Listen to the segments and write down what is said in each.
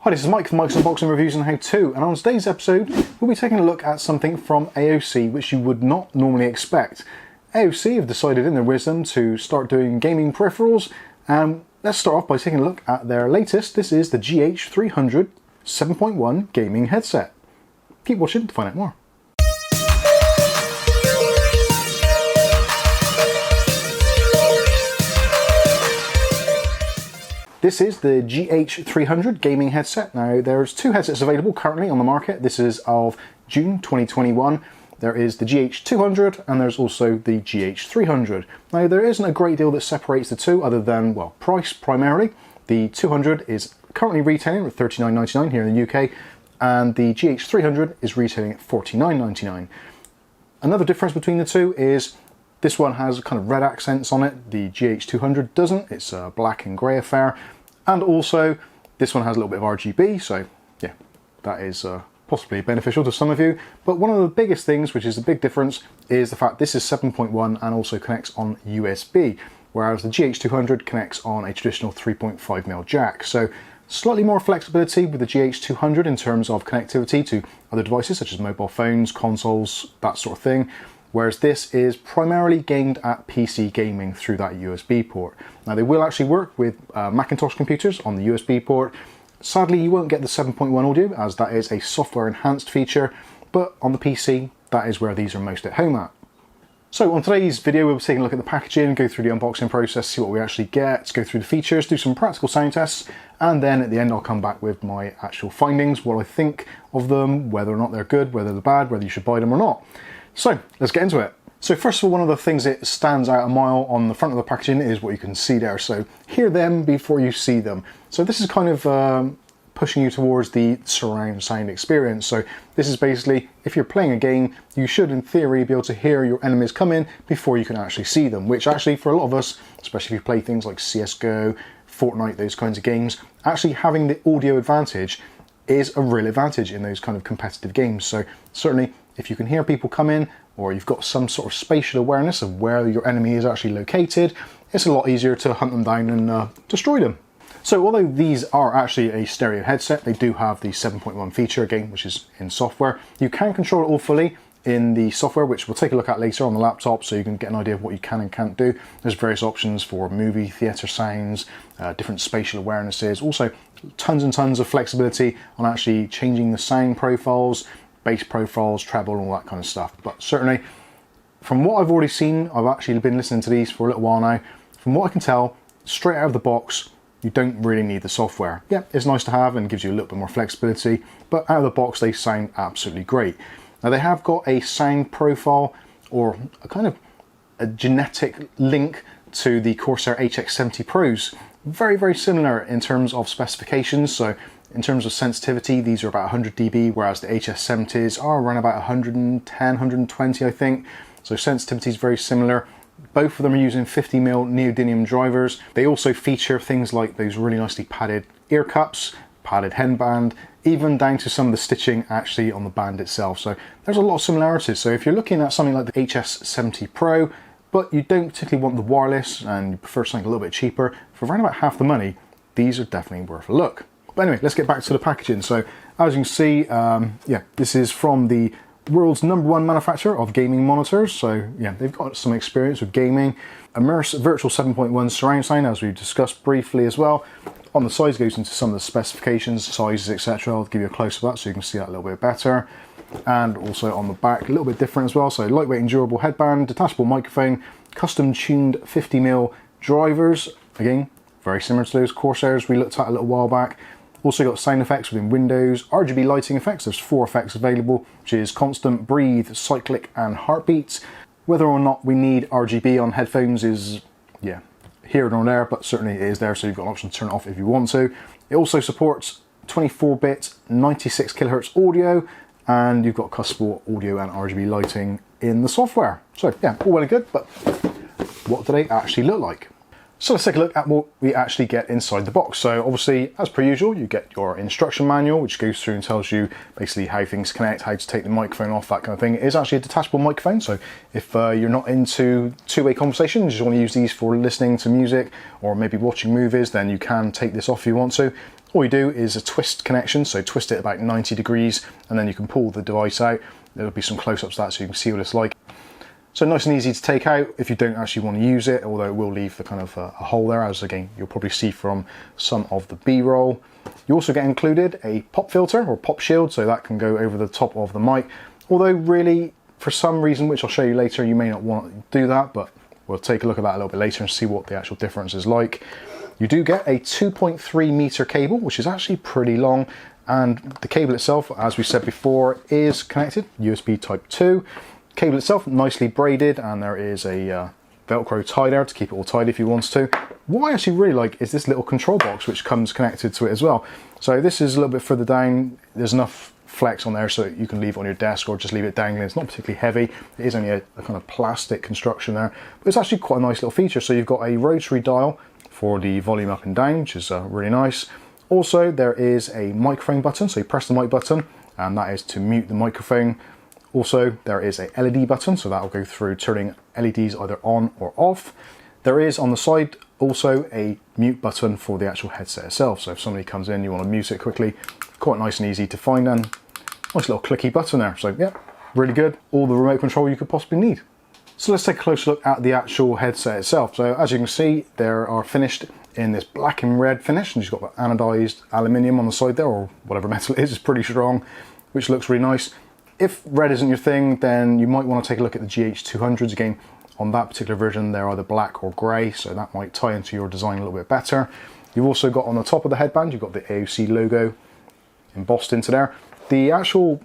Hi, this is Mike from Mike's Unboxing Reviews and How To, and on today's episode we'll be taking a look at something from AOC which you would not normally expect. AOC have decided in their wisdom to start doing gaming peripherals, and let's start off by taking a look at their latest. This is the GH300 7.1 gaming headset. Keep watching to find out more. This is the GH300 gaming headset. Now there's two headsets available currently on the market. This is of June 2021. There is the GH200 and there's also the GH300. Now there isn't a great deal that separates the two other than, well, price primarily. The 200 is currently retailing at $39.99 here in the UK, and the GH300 is retailing at $49.99. Another difference between the two is this one has kind of red accents on it. The GH200 doesn't. It's a black and grey affair. And also, this one has a little bit of RGB, so yeah, that is possibly beneficial to some of you. But one of the biggest things, which is the big difference, is the fact this is 7.1 and also connects on USB, whereas the GH200 connects on a traditional 3.5mm jack. So slightly more flexibility with the GH200 in terms of connectivity to other devices such as mobile phones, consoles, that sort of thing. Whereas this is primarily aimed at PC gaming through that USB port. Now they will actually work with Macintosh computers on the USB port. Sadly, you won't get the 7.1 audio as that is a software enhanced feature, but on the PC, that is where these are most at home at. So on today's video, we'll be taking a look at the packaging, go through the unboxing process, see what we actually get, go through the features, do some practical sound tests, and then at the end I'll come back with my actual findings, what I think of them, whether or not they're good, whether they're bad, whether you should buy them or not. So let's get into it. So first of all, one of the things that stands out a mile on the front of the packaging is what you can see there. So hear them before you see them. So this is kind of pushing you towards the surround sound experience. So this is basically, if you're playing a game, you should in theory be able to hear your enemies come in before you can actually see them, which actually for a lot of us, especially if you play things like CSGO, Fortnite, those kinds of games, actually having the audio advantage is a real advantage in those kind of competitive games. So certainly if you can hear people come in, or you've got some sort of spatial awareness of where your enemy is actually located, it's a lot easier to hunt them down and destroy them. So although these are actually a stereo headset, they do have the 7.1 feature again, which is in software. You can control it all fully in the software, which we'll take a look at later on the laptop, so you can get an idea of what you can and can't do. There's various options for movie theatre sounds, different spatial awarenesses, also tons and tons of flexibility on actually changing the sound profiles, bass profiles, treble, and all that kind of stuff. But certainly, from what I've already seen, I've actually been listening to these for a little while now, from what I can tell, straight out of the box, you don't really need the software. Yeah, it's nice to have and gives you a little bit more flexibility, but out of the box they sound absolutely great. Now they have got a sound profile, or a kind of a genetic link to the Corsair HX70 Pros. Very, very similar in terms of specifications. So in terms of sensitivity, these are about 100 dB, whereas the HS70s are around about 110, 120, I think. So sensitivity is very similar. Both of them are using 50mm neodymium drivers. They also feature things like those really nicely padded ear cups, padded headband, even down to some of the stitching actually on the band itself. So there's a lot of similarities. So if you're looking at something like the HS70 Pro, but you don't particularly want the wireless and you prefer something a little bit cheaper, for around about half the money, these are definitely worth a look. But anyway, let's get back to the packaging. So as you can see, yeah, this is from the world's #1 manufacturer of gaming monitors. So yeah, they've got some experience with gaming. Immerse Virtual 7.1 surround sound, as we discussed briefly as well. On the sides goes into some of the specifications, sizes, etc. I'll give you a close of that so you can see that a little bit better. And also on the back, a little bit different as well. So lightweight and durable headband, detachable microphone, custom tuned 50mm drivers. Again, very similar to those Corsairs we looked at a little while back. Also got sound effects within Windows, RGB lighting effects. There's 4 effects available, which is constant, breathe, cyclic, and heartbeats. Whether or not we need RGB on headphones is, yeah, here or there, but certainly it is there, so you've got an option to turn it off if you want to. It also supports 24-bit 96 kHz audio, and you've got custom audio and RGB lighting in the software. So yeah, all well and good, but what do they actually look like? So let's take a look at what we actually get inside the box. So obviously, as per usual, you get your instruction manual, which goes through and tells you basically how things connect, how to take the microphone off, that kind of thing. It is actually a detachable microphone, so if you're not into two-way conversations, you just want to use these for listening to music or maybe watching movies, then you can take this off if you want to. All you do is a twist connection, so twist it about 90 degrees, and then you can pull the device out. There'll be some close-ups of that so you can see what it's like. So nice and easy to take out if you don't actually want to use it, although it will leave the kind of a hole there, as again you'll probably see from some of the B-roll. You also get included a pop filter or pop shield, so that can go over the top of the mic. Although really, for some reason, which I'll show you later, you may not want to do that, but we'll take a look at that a little bit later and see what the actual difference is like. You do get a 2.3 meter cable, which is actually pretty long, and the cable itself, as we said before, is connected USB Type 2. Cable itself nicely braided, and there is a Velcro tie there to keep it all tidy if you want to. What I actually really like is this little control box which comes connected to it as well. So this is a little bit further down. There's enough flex on there so you can leave it on your desk or just leave it dangling. It's not particularly heavy. It is only a kind of plastic construction there, but it's actually quite a nice little feature. So you've got a rotary dial for the volume up and down, which is really nice. Also, there is a microphone button, so you press the mic button, and that is to mute the microphone. Also, there is a LED button, so that will go through turning LEDs either on or off. There is on the side also a mute button for the actual headset itself. So if somebody comes in, you want to mute it quickly, quite nice and easy to find, and nice little clicky button there. So yeah, really good. All the remote control you could possibly need. So let's take a closer look at the actual headset itself. So as you can see, they are finished in this black and red finish, and you've got the anodized aluminium on the side there, or whatever metal it is. It's pretty strong, which looks really nice. If red isn't your thing, then you might want to take a look at the GH200s. Again, on that particular version, they're either black or grey, so that might tie into your design a little bit better. You've also got on the top of the headband, you've got the AOC logo embossed into there. The actual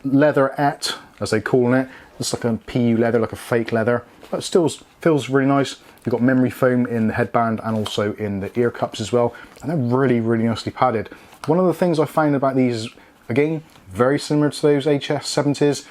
leatherette, as they call it, it's like a PU leather, like a fake leather, but it still feels really nice. You've got memory foam in the headband and also in the ear cups as well, and they're really, really nicely padded. One of the things I found about these, again, very similar to those HS70s,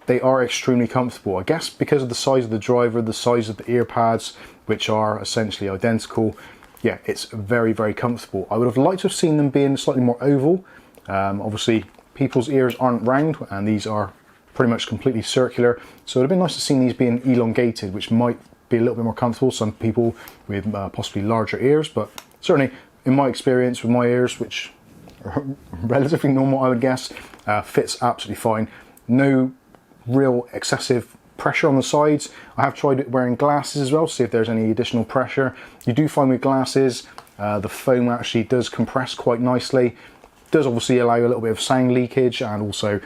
they are extremely comfortable. I guess because of the size of the driver, the size of the ear pads, which are essentially identical, yeah, it's very, very comfortable. I would have liked to have seen them being slightly more oval. Obviously, people's ears aren't round, and these are pretty much completely circular. So it would have been nice to see these being elongated, which might be a little bit more comfortable. Some people with possibly larger ears, but certainly in my experience with my ears, which are relatively normal, I would guess, fits absolutely fine. No real excessive pressure on the sides. I have tried wearing glasses as well to see if there's any additional pressure. You do find with glasses, the foam actually does compress quite nicely. It does obviously allow a little bit of sound leakage, and also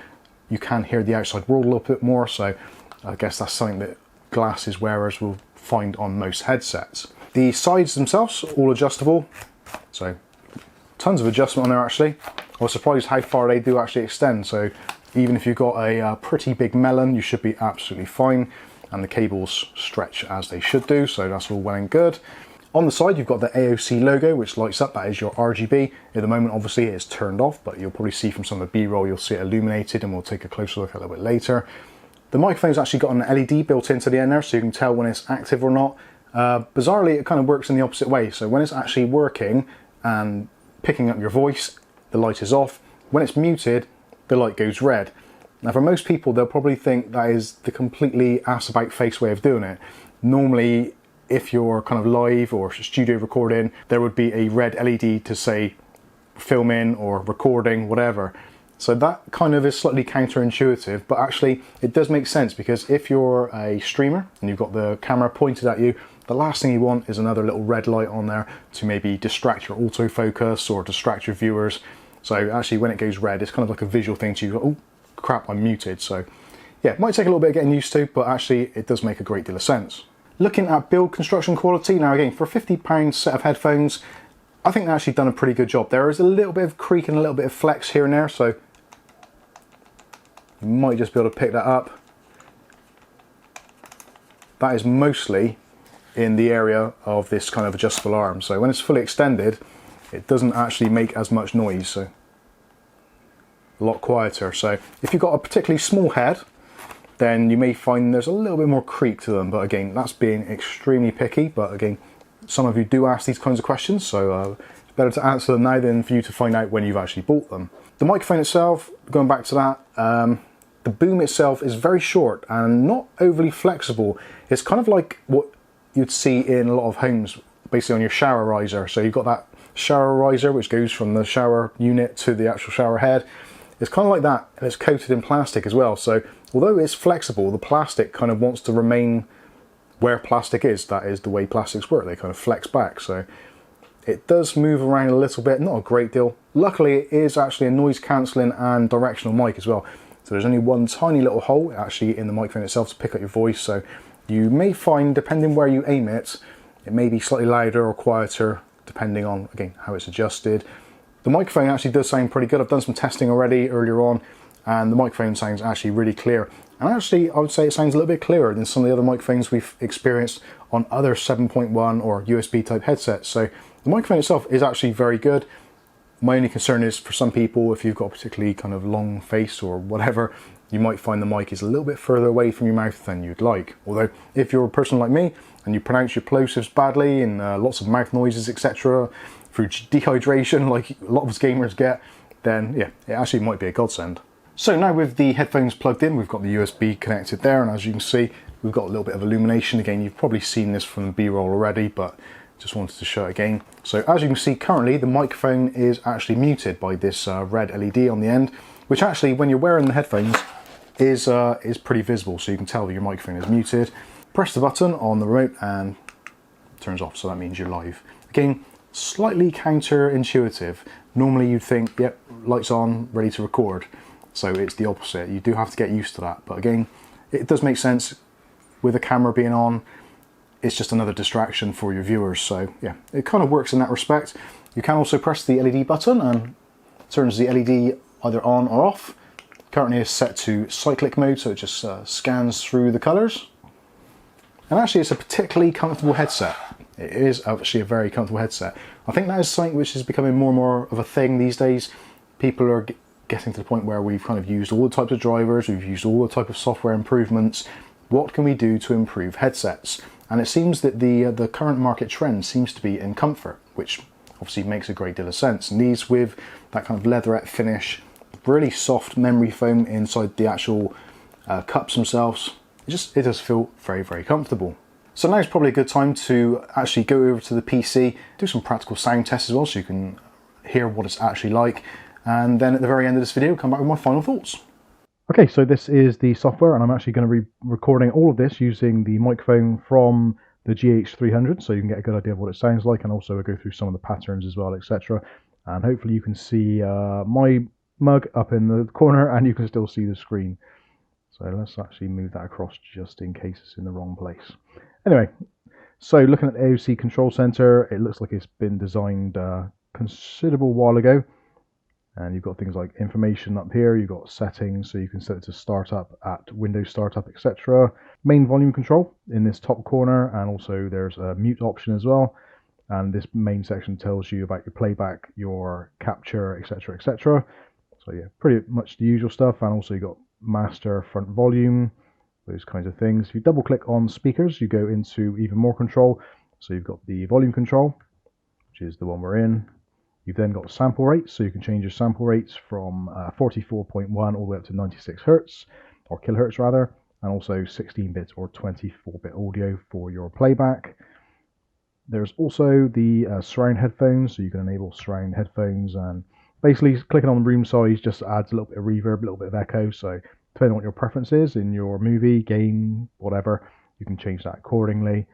you can hear the outside world a little bit more, so I guess that's something that glasses wearers will find on most headsets. The sides themselves, all adjustable, so tons of adjustment on there actually. I was surprised how far they do actually extend, so even if you've got a pretty big melon, you should be absolutely fine, and the cables stretch as they should do, so that's all well and good. On the side, you've got the AOC logo, which lights up. That is your RGB. At the moment, obviously, it is turned off, but you'll probably see from some of the B-roll, you'll see it illuminated, and we'll take a closer look a little bit later. The microphone's actually got an LED built into the end there, so you can tell when it's active or not. Bizarrely, it kind of works in the opposite way. So when it's actually working and picking up your voice, the light is off. When it's muted, the light goes red. Now, for most people, they'll probably think that is the completely ass-about-face way of doing it. Normally, if you're kind of live or studio recording, there would be a red LED to say filming or recording, whatever. So that kind of is slightly counterintuitive, but actually it does make sense, because if you're a streamer and you've got the camera pointed at you, the last thing you want is another little red light on there to maybe distract your autofocus or distract your viewers. So actually when it goes red, it's kind of like a visual thing to you. Oh crap, I'm muted. So yeah, it might take a little bit of getting used to, but actually it does make a great deal of sense. Looking at build construction quality, now again, for a £50 set of headphones, I think they've actually done a pretty good job. There is a little bit of creak and a little bit of flex here and there, so you might just be able to pick that up. That is mostly in the area of this kind of adjustable arm. So when it's fully extended, it doesn't actually make as much noise, so a lot quieter. So if you've got a particularly small head, then you may find there's a little bit more creak to them, but again, that's being extremely picky. But again, some of you do ask these kinds of questions, so it's better to answer them now than for you to find out when you've actually bought them. The microphone itself, going back to that, the boom itself is very short and not overly flexible. It's kind of like what you'd see in a lot of homes, basically on your shower riser. So you've got that shower riser, which goes from the shower unit to the actual shower head. It's kind of like that, and it's coated in plastic as well. So although it's flexible, the plastic kind of wants to remain where plastic is. That is the way plastics work. They kind of flex back. So it does move around a little bit, not a great deal. Luckily, it is actually a noise cancelling and directional mic as well. So there's only one tiny little hole actually in the microphone itself to pick up your voice. So you may find, depending where you aim it, it may be slightly louder or quieter, depending on, again, how it's adjusted. The microphone actually does sound pretty good. I've done some testing already earlier on, and the microphone sounds actually really clear. And actually, I would say it sounds a little bit clearer than some of the other microphones we've experienced on other 7.1 or USB type headsets. So the microphone itself is actually very good. My only concern is for some people, if you've got a particularly kind of long face or whatever, you might find the mic is a little bit further away from your mouth than you'd like. Although, if you're a person like me and you pronounce your plosives badly and lots of mouth noises, etc., through dehydration like a lot of us gamers get, then yeah, it actually might be a godsend. So now with the headphones plugged in, we've got the USB connected there, and as you can see, we've got a little bit of illumination. Again, you've probably seen this from the B-roll already, but just wanted to show it again. So as you can see currently, the microphone is actually muted by this red LED on the end, which actually, when you're wearing the headphones, is pretty visible, so you can tell that your microphone is muted. Press the button on the remote and it turns off, so that means you're live. Again, slightly counterintuitive. Normally you'd think, yep, lights on, ready to record. So it's the opposite. You do have to get used to that. But again, it does make sense with the camera being on. It's just another distraction for your viewers. So yeah, it kind of works in that respect. You can also press the LED button and it turns the LED either on or off. Currently it's set to cyclic mode, so it just scans through the colors. And actually it's a particularly comfortable headset. It is actually a very comfortable headset. I think that is something which is becoming more and more of a thing these days. People are getting to the point where we've kind of used all the types of drivers, we've used all the type of software improvements. What can we do to improve headsets? And it seems that the current market trend seems to be in comfort, which obviously makes a great deal of sense. And these with that kind of leatherette finish, really soft memory foam inside the actual cups themselves, it does feel very, very comfortable. So now is probably a good time to actually go over to the PC, do some practical sound tests as well, so you can hear what it's actually like. And then at the very end of this video, come back with my final thoughts. Okay, so this is the software, and I'm actually going to be recording all of this using the microphone from the GH300, so you can get a good idea of what it sounds like, and also we'll go through some of the patterns as well, etc. And hopefully you can see my mug up in the corner, and you can still see the screen. So let's actually move that across just in case it's in the wrong place. Anyway, so looking at the AOC Control Center, it looks like it's been designed a considerable while ago. And you've got things like information up here, you've got settings, so you can set it to startup at Windows Startup, etc. Main volume control in this top corner, and also there's a mute option as well. And this main section tells you about your playback, your capture, etc., etc. So yeah, pretty much the usual stuff. And also you've got master, front volume, those kinds of things. If you double click on speakers, you go into even more control. So you've got the volume control, which is the one we're in. You've then got sample rates, so you can change your sample rates from 44.1 all the way up to 96 hertz, or kilohertz rather, and also 16-bit or 24-bit audio for your playback. There's also the surround headphones, so you can enable surround headphones, and basically clicking on the room size just adds a little bit of reverb, a little bit of echo, so depending on what your preference is in your movie, game, whatever, you can change that accordingly,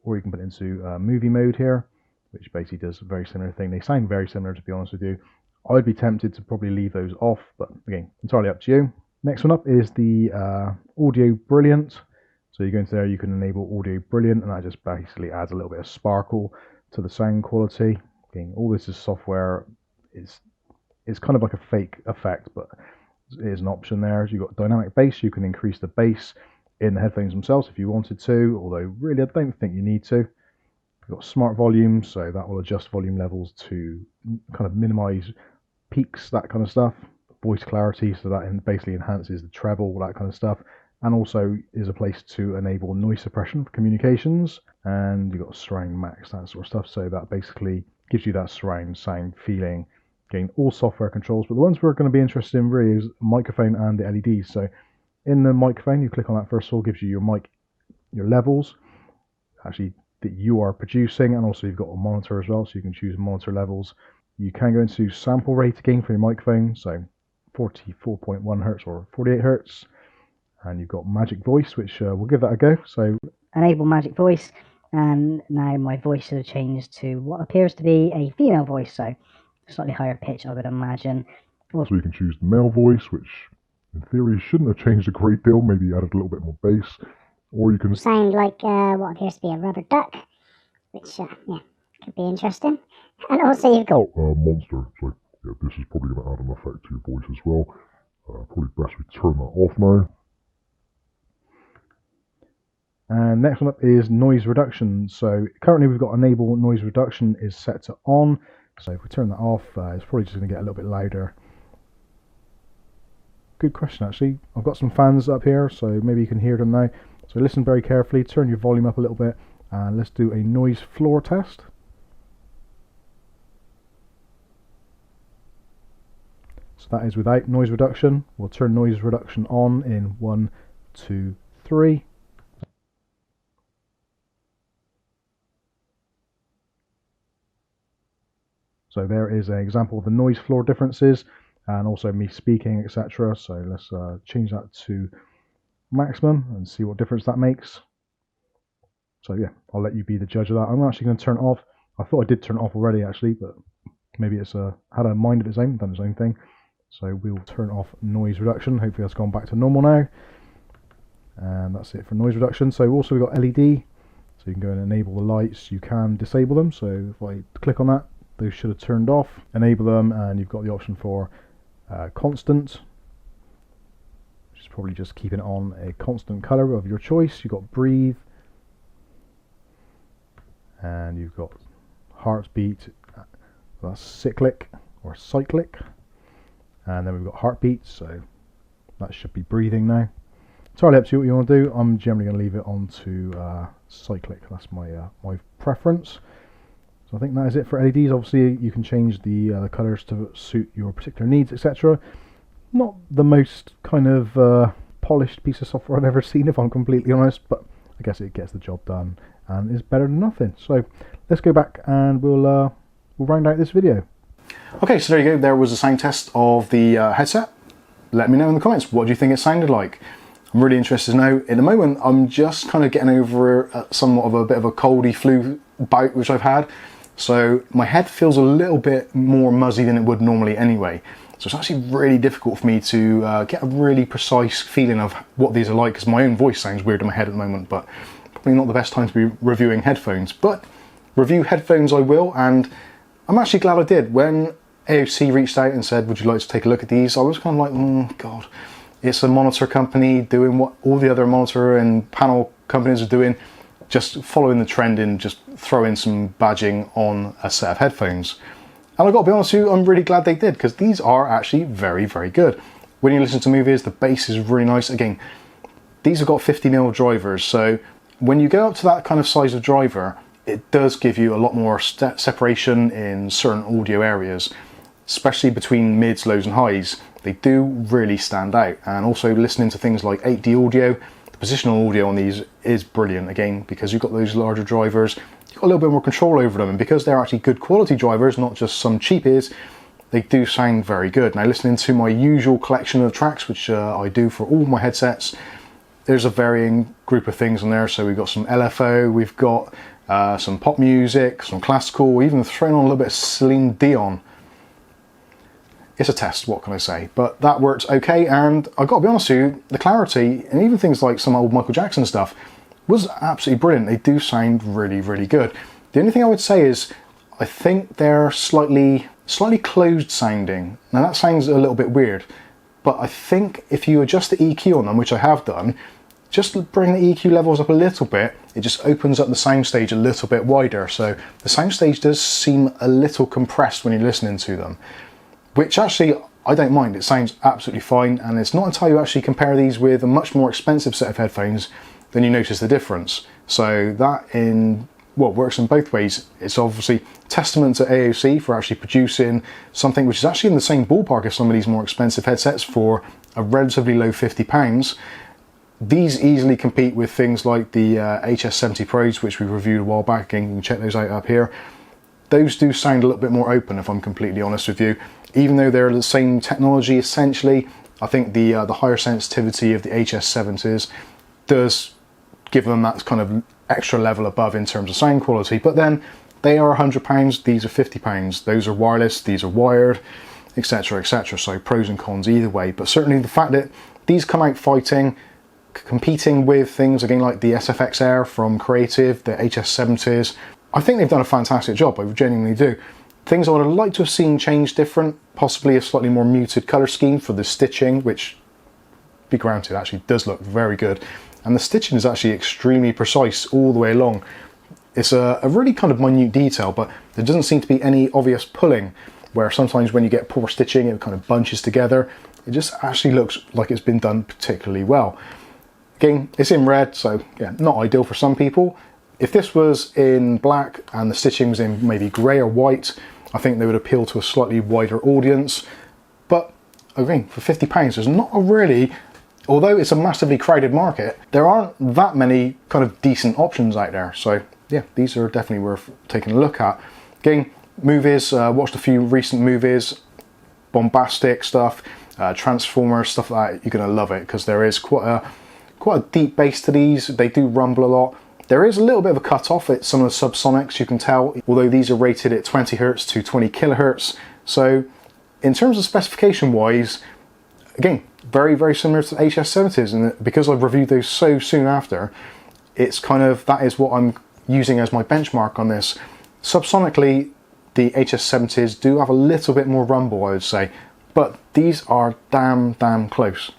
or you can put it into movie mode here, which basically does a very similar thing. They sound very similar, to be honest with you. I'd be tempted to probably leave those off, but again, entirely up to you. Next one up is the Audio Brilliant. So you go into there, you can enable Audio Brilliant, and that just basically adds a little bit of sparkle to the sound quality. Again, all this is software. It's kind of like a fake effect, but it is an option there. You've got dynamic bass. You can increase the bass in the headphones themselves if you wanted to, although really I don't think you need to. We've got smart volume, so that will adjust volume levels to kind of minimize peaks, that kind of stuff. Voice clarity, so that basically enhances the treble, that kind of stuff. And also is a place to enable noise suppression for communications. And you've got surround max, that sort of stuff. So that basically gives you that surround sound feeling. Again, all software controls, but the ones we're going to be interested in really is microphone and the LEDs. So in the microphone, you click on that first of all, gives you your mic, your levels. Actually that you are producing, and also you've got a monitor as well, so you can choose monitor levels. You can go into sample rate again for your microphone, so 44.1 hertz or 48 hertz, and you've got magic voice, which we'll give that a go. So enable magic voice, and now my voice has changed to what appears to be a female voice, so slightly higher pitch, I would imagine. So you can choose the male voice, which in theory shouldn't have changed a great deal, maybe added a little bit more bass, or you can sound like what appears to be a rubber duck, which yeah, could be interesting. And also you've got monster. So yeah, this is probably going to add an effect to your voice as well. Probably best we turn that off now. And next one up is noise reduction. So currently we've got enable noise reduction is set to on. So if we turn that off, it's probably just going to get a little bit louder. Good question, actually. I've got some fans up here, so maybe you can hear them now. So listen very carefully, turn your volume up a little bit, and let's do a noise floor test. So that is without noise reduction. We'll turn noise reduction on in 1, 2, 3. So there is an example of the noise floor differences, and also me speaking, etc. So let's change that to maximum and see what difference that makes. So yeah, I'll let you be the judge of that. I'm actually going to turn it off. I thought I did turn it off already actually, but maybe it's had a mind of its own, done its own thing. So we'll turn off noise reduction. Hopefully that's gone back to normal now. And that's it for noise reduction. So also we've got LED, so you can go and enable the lights. You can disable them. So if I click on that, those should have turned off. Enable them, and you've got the option for constant, which is probably just keeping it on a constant color of your choice. You've got breathe, and you've got heartbeat, that's cyclic or cyclic, and then we've got heartbeat, so that should be breathing now. Entirely up to you what you want to do. I'm generally going to leave it on to cyclic. That's my my preference. So I think that is it for LEDs. Obviously you can change the colors to suit your particular needs, etc. Not the most kind of polished piece of software I've ever seen, if I'm completely honest, but I guess it gets the job done and is better than nothing. So let's go back and we'll round out this video. Okay, so there you go. There was a sound test of the headset. Let me know in the comments, what do you think it sounded like? I'm really interested to know. At the moment, I'm just kind of getting over somewhat of a bit of a coldy flu bout which I've had. So my head feels a little bit more muzzy than it would normally anyway. So it's actually really difficult for me to get a really precise feeling of what these are like, because my own voice sounds weird in my head at the moment, but probably not the best time to be reviewing headphones. But review headphones I will, and I'm actually glad I did. When AOC reached out and said, would you like to take a look at these? I was kind of like, God, it's a monitor company doing what all the other monitor and panel companies are doing, just following the trend and just throwing some badging on a set of headphones. And I've got to be honest with you, I'm really glad they did, because these are actually very, very good. When you listen to movies, the bass is really nice. Again, these have got 50mm drivers, so when you go up to that kind of size of driver, it does give you a lot more separation in certain audio areas, especially between mids, lows and highs. They do really stand out. And also listening to things like 8D audio, the positional audio on these is brilliant, again, because you've got those larger drivers, you've got a little bit more control over them, and because they're actually good quality drivers, not just some cheapies, they do sound very good. Now, listening to my usual collection of tracks, which I do for all my headsets, there's a varying group of things on there. So we've got some LFO, we've got some pop music, some classical, even thrown on a little bit of Celine Dion. It's a test, what can I say? But that worked okay, and I've got to be honest with you, the clarity, and even things like some old Michael Jackson stuff, was absolutely brilliant. They do sound really, really good. The only thing I would say is, I think they're slightly closed sounding. Now that sounds a little bit weird, but I think if you adjust the EQ on them, which I have done, just bring the EQ levels up a little bit, it just opens up the soundstage a little bit wider. So the soundstage does seem a little compressed when you're listening to them, which actually I don't mind. It sounds absolutely fine, and it's not until you actually compare these with a much more expensive set of headphones then you notice the difference. So that works in both ways. It's obviously testament to AOC for actually producing something which is actually in the same ballpark as some of these more expensive headsets for a relatively low £50. these easily compete with things like the HS70 Pros, which we reviewed a while back. Again, you can check those out up here. Those do sound a little bit more open, if I'm completely honest with you. Even though they're the same technology essentially, I think the higher sensitivity of the HS70s does give them that kind of extra level above in terms of sound quality. But then they are £100, these are £50. Those are wireless, these are wired, etc, etc. So pros and cons either way. But certainly the fact that these come out fighting, competing with things again like the SFX Air from Creative, the HS70s, I think they've done a fantastic job. I genuinely do. Things I would have liked to have seen changed different, possibly a slightly more muted colour scheme for the stitching, which, be granted, actually does look very good. And the stitching is actually extremely precise all the way along. It's a really kind of minute detail, but there doesn't seem to be any obvious pulling, where sometimes when you get poor stitching, it kind of bunches together. It just actually looks like it's been done particularly well. Again, it's in red, so yeah, not ideal for some people. If this was in black and the stitching was in maybe grey or white, I think they would appeal to a slightly wider audience. But again, for £50, there's not a really, although it's a massively crowded market, there aren't that many kind of decent options out there. So yeah, these are definitely worth taking a look at. Again, movies, watched a few recent movies, bombastic stuff, Transformers, stuff like that. You're going to love it because there is quite a deep bass to these. They do rumble a lot. There is a little bit of a cut-off at some of the subsonics, you can tell, although these are rated at 20 Hz to 20 kHz. So in terms of specification wise, again, very, very similar to the HS70s, and because I've reviewed those so soon after, it's kind of, that is what I'm using as my benchmark on this. Subsonically, the HS70s do have a little bit more rumble, I would say, but these are damn close.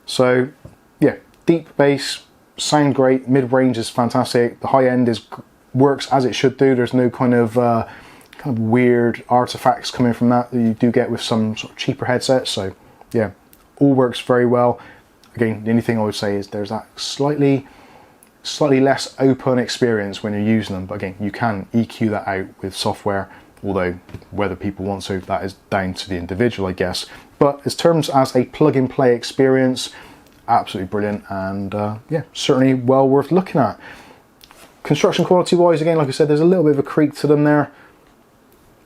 So yeah, deep bass, sound great, mid-range is fantastic, the high end works as it should do. There's no kind of weird artifacts coming from that you do get with some sort of cheaper headsets. So yeah, all works very well. Again, the only thing I would say is there's that slightly less open experience when you're using them, but again, you can EQ that out with software, although whether people want to, that is down to the individual, I guess. But in terms as a plug-and-play experience, absolutely brilliant, and yeah, certainly well worth looking at. Construction quality wise, again, like I said, there's a little bit of a creak to them there.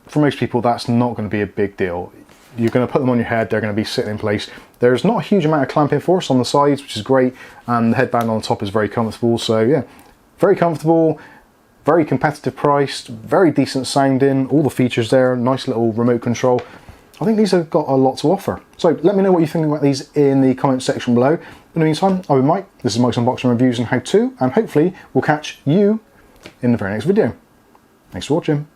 For most people, that's not going to be a big deal. You're going to put them on your head, they're going to be sitting in place. There's not a huge amount of clamping force on the sides, which is great, and the headband on the top is very comfortable. So yeah, very comfortable, very competitive priced, very decent sounding, all the features there, nice little remote control. I think these have got a lot to offer. So let me know what you think about these in the comment section below. In the meantime, I've been Mike, this is Mike's Unboxing Reviews and How To, and hopefully we'll catch you in the very next video. Thanks for watching.